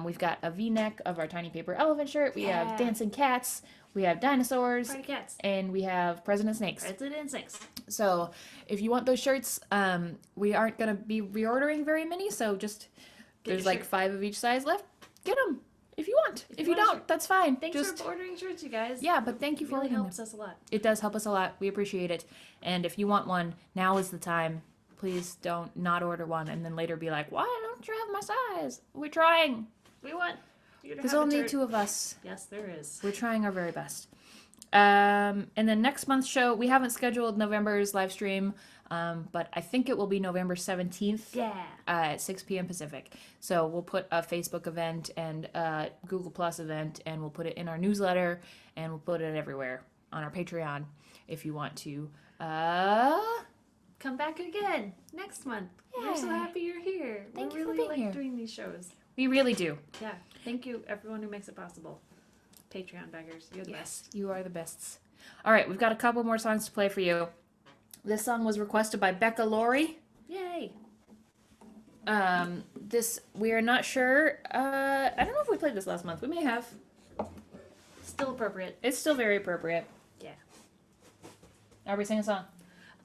We've got a V-neck of our tiny paper elephant shirt. We have dancing cats. We have dinosaurs.
Party cats.
And we have President Snakes.
President Snakes.
So if you want those shirts, we aren't going to be reordering very many, so just there's like 5 of each size left. Get them if you want. If you don't, that's fine.
Thanks for ordering shirts, you guys.
Yeah, but thank you for
really
ordering
helps
them.
us a lot.
It does help us a lot. We appreciate it. And if you want one, now is the time. Please don't not order one and then later be like, why don't you have my size? We're trying.
We want you to
There's
have
only
a
2 of us.
Yes, there is.
We're trying our very best. And then next month's show, we haven't scheduled November's live stream, but I think it will be November 17th at 6 p.m. Pacific. So we'll put a Facebook event and a Google Plus event, and we'll put it in our newsletter, and we'll put it everywhere on our Patreon if you want to.
Come back again next month. We're so happy you're here.
Thank
we
you for
really
being here.
doing these shows.
We really do.
Yeah. Thank you, everyone who makes it possible. Patreon baggers, you're the best.
You are the best. All right, we've got a couple more songs to play for you. This song was requested by Becca Laurie.
Yay.
This, we are not sure. I don't know if we played this last month. We may have.
Still appropriate.
It's still very appropriate.
Yeah.
Are we singing a song?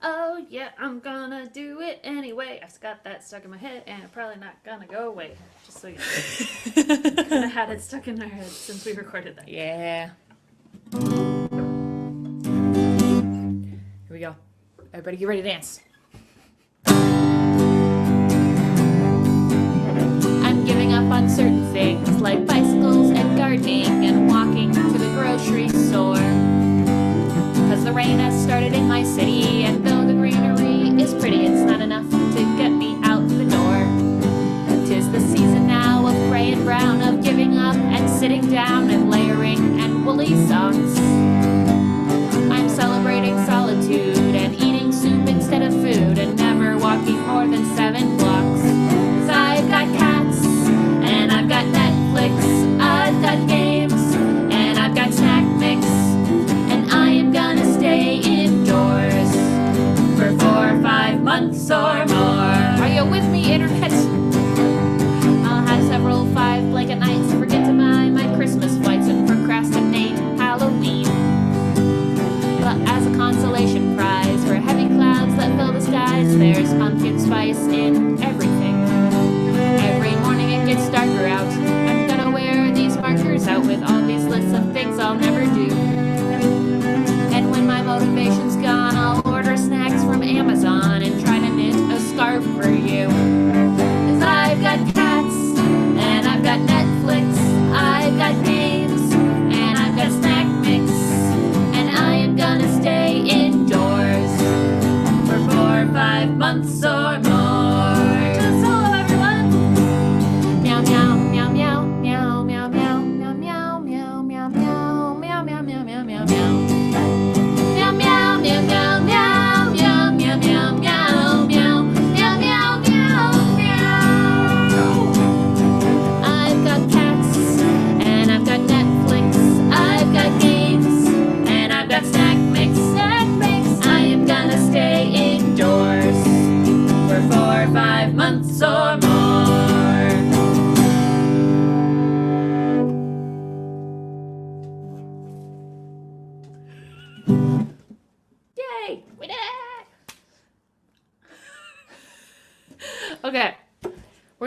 Oh, yeah, I'm gonna do it anyway. I've got that stuck in my head, and it's probably not gonna go away. Just so you know. Kind of had it stuck in our heads since we recorded that.
Yeah. Here we go. Everybody get ready to dance. I'm giving up on certain things like bicycles and gardening and walking to the grocery store. Cause the rain has started in my city, and though the greenery is pretty, it's not enough to get me out the door. 'Tis the season now of gray and brown, of giving up and sitting down and layering and woolly socks. I'm celebrating solitude and eating soup instead of food and never walking more than 7 blocks. 'Cause I've got cats and I've got Netflix, I've got games and I've got snack mix, and I am gonna stay indoors for 4 or 5 months or more. Are you with me, internet? I'll have several 5 blanket nights, forget to buy my Christmas flights and procrastinate Halloween. But as a consolation prize for heavy clouds that fill the skies, there's pumpkin spice in everything. Every morning it gets darker out. I'm gonna wear these markers out with all these lists of things I'll never do. And when my motivation's gone, I'll order snacks from Amazon and try to knit a scarf for you. 'Cause I've got cats and I've got Netflix, I've got games and I've got snack mix, and I am gonna stay indoors for 4 or 5 months or more. Just hello, everyone. Meow meow meow meow meow meow meow meow meow meow meow meow meow meow meow meow meow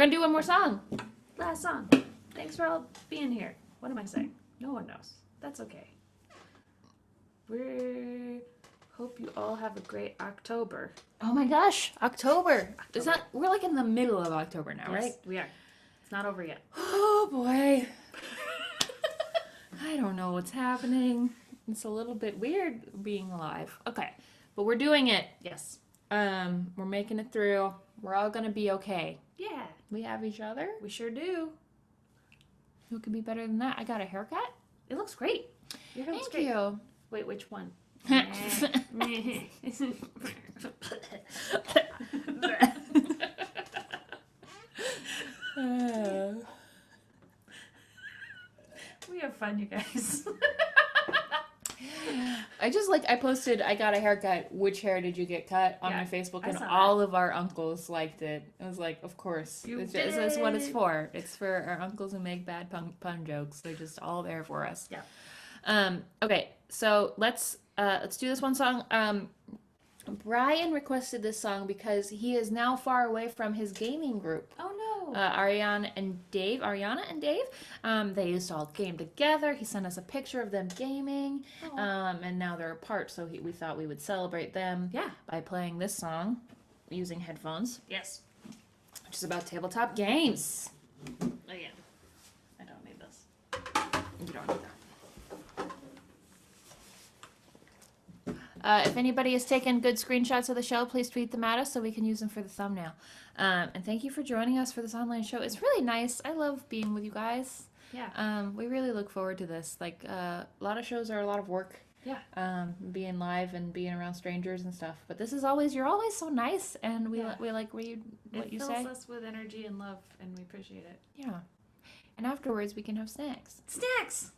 going to do one more song. Last song. Thanks for all being here. What am I saying? No one knows. That's okay. We hope you all have a great October. Oh my gosh, October. Is that we're like in the middle of October now,
Yes,
right?
we are. It's not over yet.
Oh boy. I don't know what's happening. It's a little bit weird being alive. Okay, but we're doing it.
Yes.
We're making it through. We're all gonna be okay.
Yeah,
We have each other.
we sure do.
Who could be better than that? I got a haircut.
It looks great. Your hair looks
Thank
great.
you.
Wait, which one? We have fun, you guys.
I posted, I got a haircut. Which hair did you get cut on
Yeah,
my Facebook?
I
And
saw
all of our uncles liked it. I was like, of course.
You
That's what it's
did.
for. It's for our uncles who make bad pun jokes. They're just all there for us.
Yeah.
Okay, so let's do this one song. Brian requested this song because he is now far away from his gaming group.
Oh no.
Ariana and Dave, they used to all game together. He sent us a picture of them gaming, and now they're apart. So we thought we would celebrate them by playing this song using headphones,
Yes.
which is about tabletop games.
Oh yeah. I don't need this.
You don't need that. If anybody has taken good screenshots of the show, please tweet them at us so we can use them for the thumbnail. And thank you for joining us for this online show. It's really nice. I love being with you guys.
Yeah.
We really look forward to this. Like, a lot of shows are a lot of work.
Yeah.
Being live and being around strangers and stuff. But this is you're always so nice, and we like what you
It fills
say.
us with energy and love, and we appreciate it.
Yeah. And afterwards, we can have snacks.
Snacks.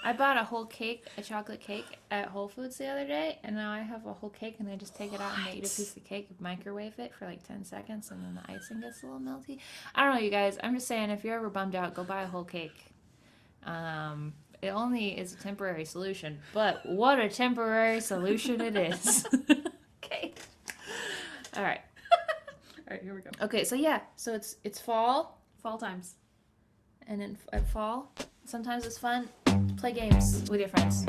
I bought a chocolate cake at Whole Foods the other day, and now I have a whole cake, and I just take it out and I eat a piece of cake, microwave it for like 10 seconds, and then the icing gets a little melty. I don't know, you guys. I'm just saying, if you're ever bummed out, go buy a whole cake. It only is a temporary solution, but what a temporary solution it is.
Okay.
All right.
All right, here we go.
Okay, so it's fall,
Fall times.
and then at fall, sometimes it's fun to play games with your friends.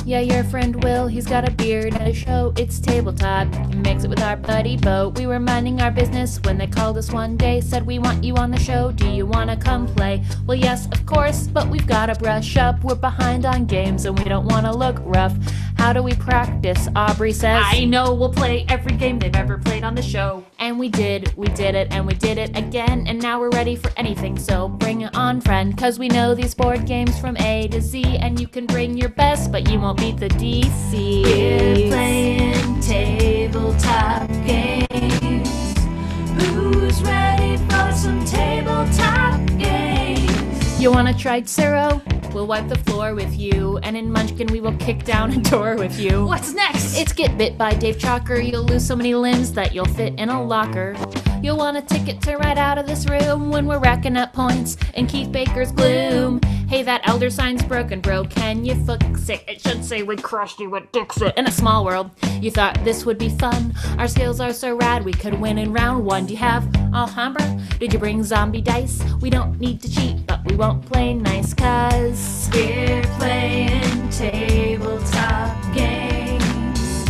Yeah, your friend Will, he's got a beard at a show. It's tabletop. He makes it with our buddy Bo. We were minding our business when they called us one day. Said, we want you on the show. Do you want to come play? Well, yes, of course, but we've got to brush up. We're behind on games and we don't want to look rough. How do we practice? Aubrey says.
I know we'll play every game they've ever played on the show.
And we did it, and we did it again. And now we're ready for anything, so bring it on, friend. Cause we know these board games from A to Z. And you can bring your best, but you won't beat the DC.
We're playing tabletop games. Who's ready for some tabletop games?
You wanna try Tsuro? We'll wipe the floor with you. And in Munchkin we will kick down a door with you.
What's next?
It's Get Bit by Dave Chalker. You'll lose so many limbs that you'll fit in a locker. You'll want a ticket to ride out of this room when we're racking up points in Keith Baker's gloom. Hey, that elder sign's broken, bro. Can you fix it? It should say we crushed you at Dixit. In a small world, you thought this would be fun. Our skills are so rad, we could win in round one. Do you have Alhambra? Did you bring zombie dice? We don't need to cheat, but we won't play nice, cause
we're playing tabletop games.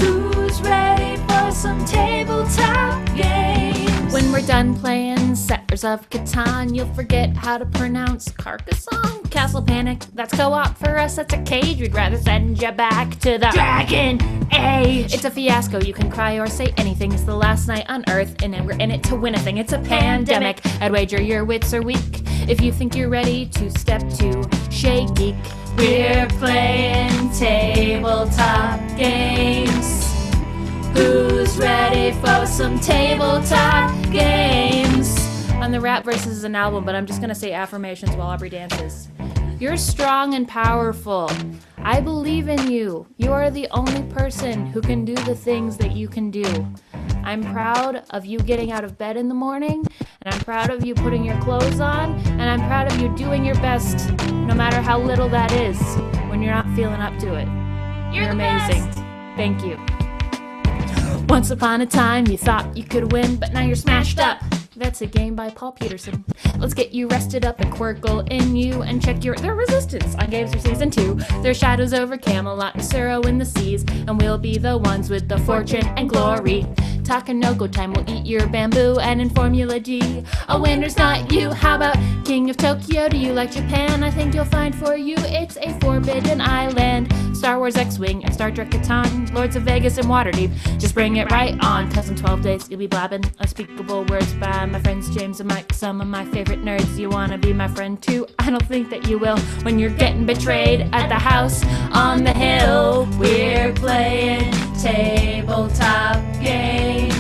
Who's ready for some tabletop games?
when we're done playing Settlers of Catan, you'll forget how to pronounce Carcassonne. Castle Panic, that's co-op for us, that's a cage. We'd rather send you back to the
Dragon Age.
It's a fiasco, you can cry or say anything. It's the last night on Earth, and we're in it to win a thing. It's a pandemic, I'd wager your wits are weak if you think you're ready to step to Shay Geek.
We're playing tabletop games. Who's ready for some tabletop games?
On the Rap Versus is an album, but I'm just gonna say affirmations while Aubrey dances. You're strong and powerful. I believe in you. You are the only person who can do the things that you can do. I'm proud of you getting out of bed in the morning, and I'm proud of you putting your clothes on, and I'm proud of you doing your best, no matter how little that is, when you're not feeling up to it.
You're the
amazing.
best.
Thank you. Once upon a time you thought you could win, but now you're smashed up. That's a game by Paul Peterson. Let's get you rested up and Quirkle in you and check their resistance on games for season 2. There's shadows over Camelot and Sorrow in the seas, and we'll be the ones with the fortune and glory. Takanoko time will eat your bamboo, and in Formula G, a winner's not you. How about King of Tokyo? Do you like Japan? I think you'll find for you it's a forbidden island. Star Wars X-Wing and Star Trek Catan, Lords of Vegas and Waterdeep. Just bring it right on, 'cause in 12 days you'll be blabbing unspeakable words by my friends James and Mike, some of my favorite nerds. You wanna be my friend too? I don't think that you will when you're getting betrayed at the house on the hill. We're playing tabletop games.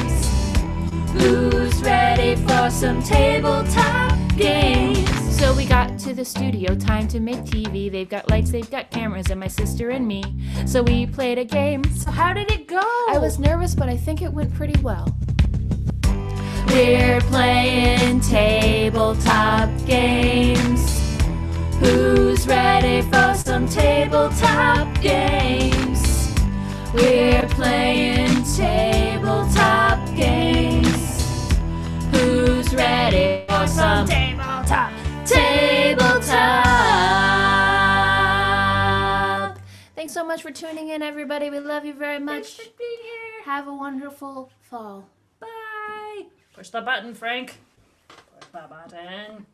Who's ready for some tabletop games? So we got to the studio, time to make TV. They've got lights, they've got cameras, and my sister and me. So we played a game.
So how did it go?
I was nervous, but I think it went pretty well. We're playing tabletop games. Who's ready for some tabletop games? We're playing tabletop games. Who's ready for some tabletop? Tabletop! Thanks so much for tuning in, everybody. We love you very much.
Thanks for being here.
Have a wonderful fall.
Bye.
Push the button, Frank. Push the button.